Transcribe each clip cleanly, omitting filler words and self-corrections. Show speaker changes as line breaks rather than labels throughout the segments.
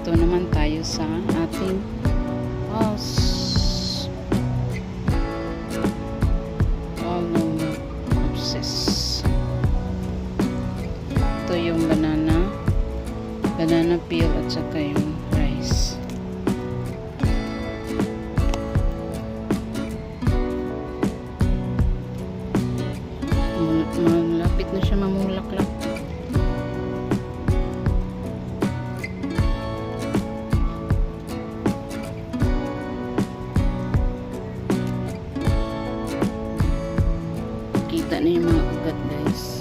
Dito naman tayo sa ating house. Ito yung banana peel at saka yung rice. Malapit na siya mamulaklak. Kita na yung mga ugat, guys.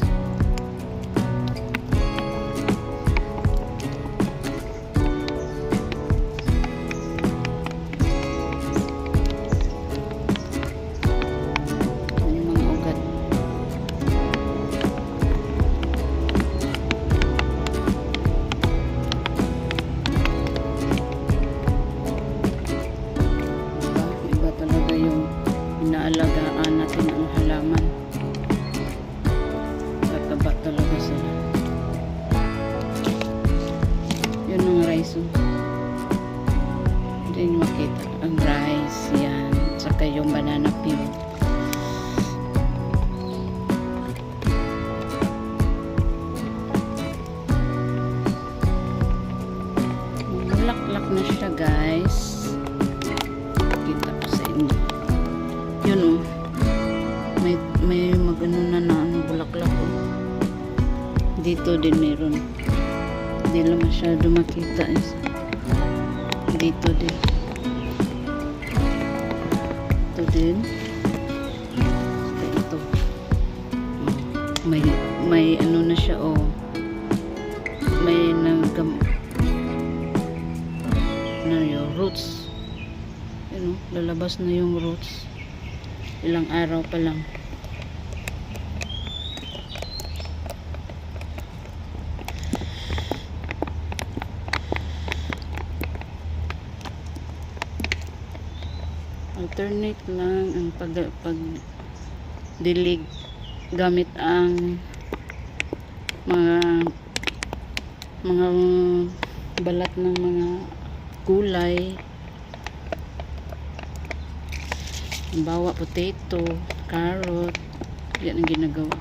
Inaalagaan natin ang halaman. Tataba talaga sila. Yun ang rice. Hindi nyo makita. Ang rice, yan. Saka yung banana peel. Laklak na siya, guys. Kita ko sa inyo. Yun, may magano na bulaklak, oh. Dito din meron. Hindi lang masyado makita, eh. Dito din. Ito din. Ito. May ano na siya, oh. May yung roots. Yun, oh, lalabas na yung roots. Ilang araw pa lang. Alternate lang ang pagdilig gamit ang mga balat ng mga gulay. Bawa potato, carrot, yan ang ginagawa.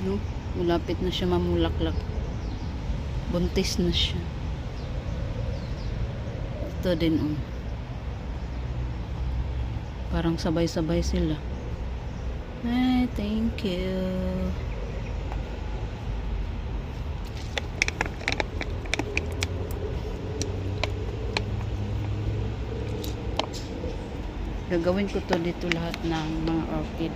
Ano? Malapit na siya mamulaklak. Buntis na siya. Ito din, oh. Parang sabay-sabay sila. Ay, thank you. Gagawin ko to dito lahat ng mga orchid.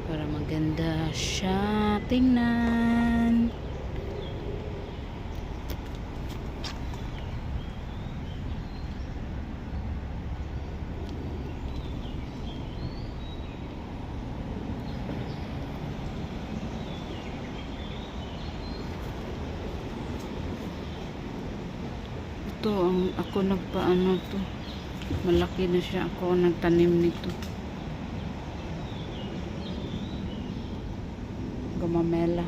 Para maganda siya tingnan. Ito ang ako nagpaano to. Malaki na siya, ako nagtanim nito. Gumamela.